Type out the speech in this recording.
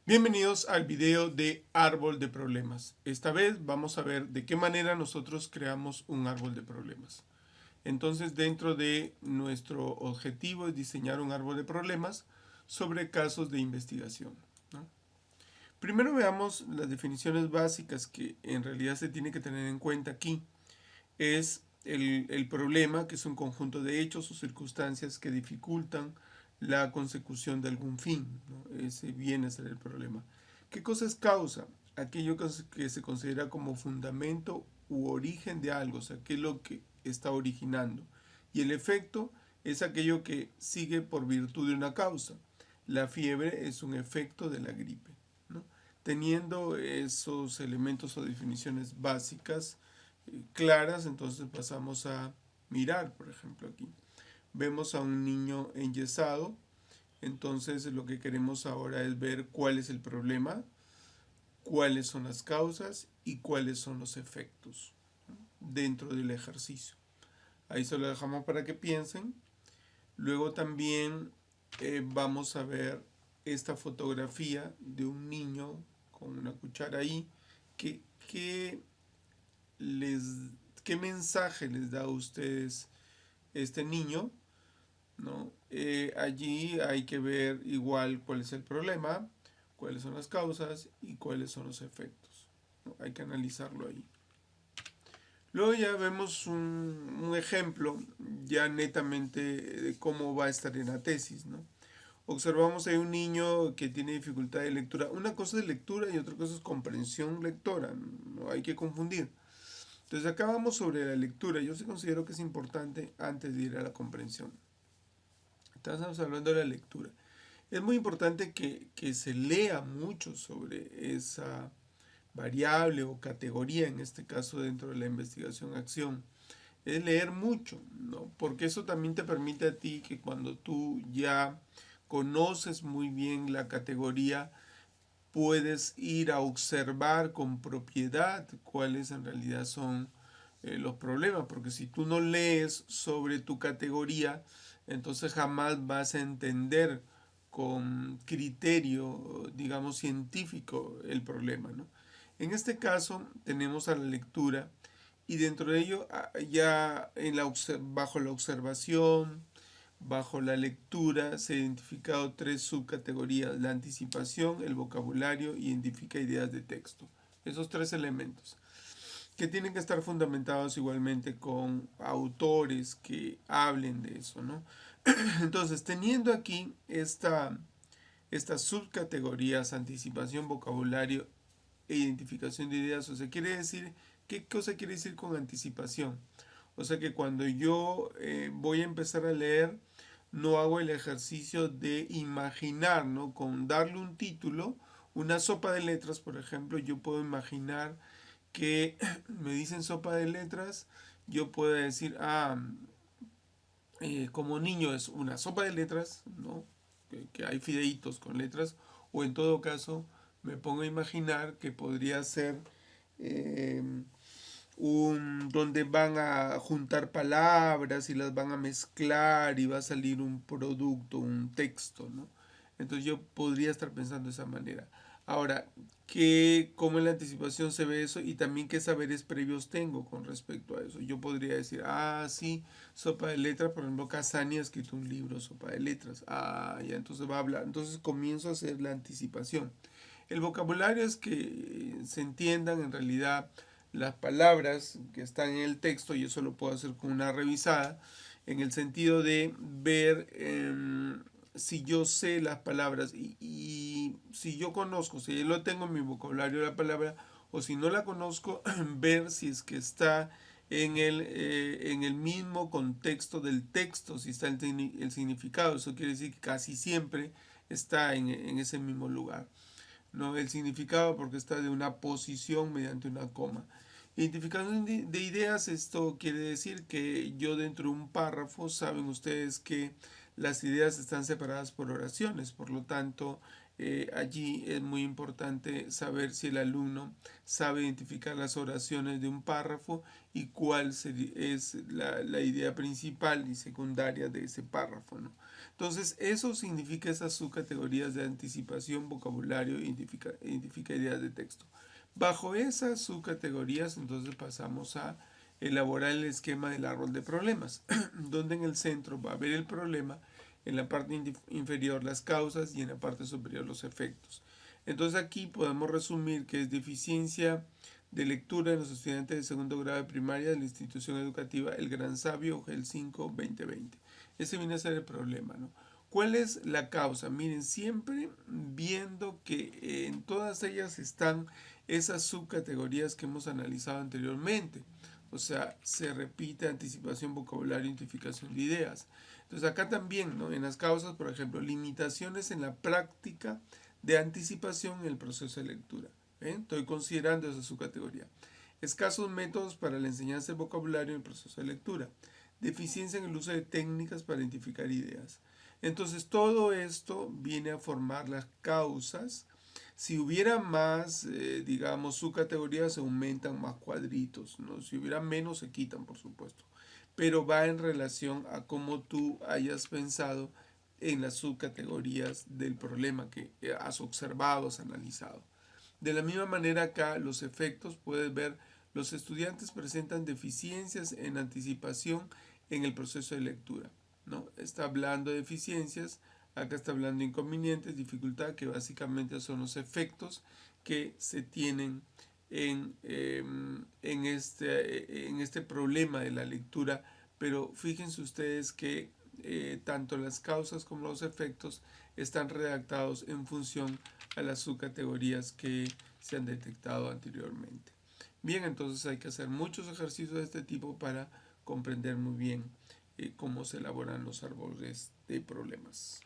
Bienvenidos al video de árbol de problemas. Esta vez vamos a ver de qué manera nosotros creamos un árbol de problemas. Entonces, dentro de nuestro objetivo es diseñar un árbol de problemas sobre casos de investigación, ¿no? Primero veamos las definiciones básicas que en realidad se tiene que tener en cuenta aquí. Es el problema, que es un conjunto de hechos o circunstancias que dificultan la consecución de algún fin, ¿no? Ese viene a ser el problema. ¿Qué cosa es causa? Aquello que se considera como fundamento u origen de algo, o sea, qué es lo que está originando. Y el efecto es aquello que sigue por virtud de una causa. La fiebre es un efecto de la gripe, ¿no? Teniendo esos elementos o definiciones básicas claras, entonces pasamos a mirar, por ejemplo, aquí. Vemos a un niño enyesado, entonces lo que queremos ahora es ver cuál es el problema, cuáles son las causas y cuáles son los efectos dentro del ejercicio. Ahí se lo dejamos para que piensen. Luego también vamos a ver esta fotografía de un niño con una cuchara ahí. ¿Qué, qué, les, qué mensaje les da a ustedes este niño? ¿No? Allí hay que ver igual cuál es el problema, cuáles son las causas y cuáles son los efectos, ¿no? Hay que analizarlo ahí. Luego ya vemos un ejemplo ya netamente de cómo va a estar en la tesis, ¿no? Observamos ahí un niño que tiene dificultad de lectura. Una cosa es lectura y otra cosa es comprensión lectora, no hay que confundir. Entonces acá vamos sobre la lectura. Yo sí considero que es importante antes de ir a la comprensión. Estamos hablando de la lectura. Es muy importante que se lea mucho sobre esa variable o categoría, en este caso dentro de la investigación-acción. Es leer mucho, ¿no? Porque eso también te permite a ti que cuando tú ya conoces muy bien la categoría, puedes ir a observar con propiedad cuáles en realidad son los problemas, porque si tú no lees sobre tu categoría, entonces jamás vas a entender con criterio, digamos, científico el problema, ¿no? En este caso tenemos a la lectura y dentro de ello ya bajo la observación, bajo la lectura se han identificado tres subcategorías: la anticipación, el vocabulario y identifica ideas de texto. Esos tres elementos que tienen que estar fundamentados igualmente con autores que hablen de eso, ¿no? Entonces, teniendo aquí estas subcategorías, anticipación, vocabulario e identificación de ideas, o sea, quiere decir, ¿qué cosa quiere decir con anticipación? O sea que cuando yo voy a empezar a leer, no hago el ejercicio de imaginar, ¿no? Con darle un título, una sopa de letras, por ejemplo, yo puedo imaginar que me dicen sopa de letras, yo puedo decir, como niño es una sopa de letras, ¿no? Que hay fideitos con letras, o en todo caso me pongo a imaginar que podría ser eh, donde van a juntar palabras y las van a mezclar y va a salir un producto, un texto, ¿no? Entonces yo podría estar pensando de esa manera. Ahora, ¿cómo en la anticipación se ve eso? Y también qué saberes previos tengo con respecto a eso. Yo podría decir, sí, sopa de letras, por ejemplo, Casani ha escrito un libro, sopa de letras. Ya entonces va a hablar. Entonces comienzo a hacer la anticipación. El vocabulario es que se entiendan en realidad las palabras que están en el texto, y eso lo puedo hacer con una revisada, en el sentido de ver si yo sé las palabras y si yo conozco, si yo lo tengo en mi vocabulario la palabra, o si no la conozco, ver si es que está en el mismo contexto del texto, si está el significado. Eso quiere decir que casi siempre está en ese mismo lugar, ¿no? El significado porque está de una posición mediante una coma. Identificación de ideas, esto quiere decir que yo dentro de un párrafo, saben ustedes que las ideas están separadas por oraciones, por lo tanto, allí es muy importante saber si el alumno sabe identificar las oraciones de un párrafo y cuál es la idea principal y secundaria de ese párrafo, ¿no? Entonces, eso significa esas subcategorías de anticipación, vocabulario, identifica ideas de texto. Bajo esas subcategorías, entonces pasamos a elaborar el esquema del árbol de problemas, donde en el centro va a haber el problema, en la parte inferior las causas y en la parte superior los efectos. Entonces aquí podemos resumir que es deficiencia de lectura en los estudiantes de segundo grado de primaria de la institución educativa El Gran Sabio, GEL 5 2020. Ese viene a ser el problema, ¿no? ¿Cuál es la causa? Miren, siempre viendo que en todas ellas están esas subcategorías que hemos analizado anteriormente. O sea, se repite anticipación, vocabulario, identificación de ideas. Entonces acá también, ¿no? En las causas, por ejemplo, limitaciones en la práctica de anticipación en el proceso de lectura. Estoy considerando esa subcategoría. Escasos métodos para la enseñanza del vocabulario en el proceso de lectura. Deficiencia en el uso de técnicas para identificar ideas. Entonces todo esto viene a formar las causas. Si hubiera más, digamos, subcategorías se aumentan más cuadritos, ¿no? Si hubiera menos se quitan, por supuesto. Pero va en relación a cómo tú hayas pensado en las subcategorías del problema que has observado, has analizado. De la misma manera acá los efectos, puedes ver, los estudiantes presentan deficiencias en anticipación en el proceso de lectura, ¿no? Está hablando de deficiencias, acá está hablando de inconvenientes, dificultad, que básicamente son los efectos que se tienen en este problema de la lectura, pero fíjense ustedes que tanto las causas como los efectos están redactados en función a las subcategorías que se han detectado anteriormente. Bien, entonces hay que hacer muchos ejercicios de este tipo para comprender muy bien cómo se elaboran los árboles de problemas.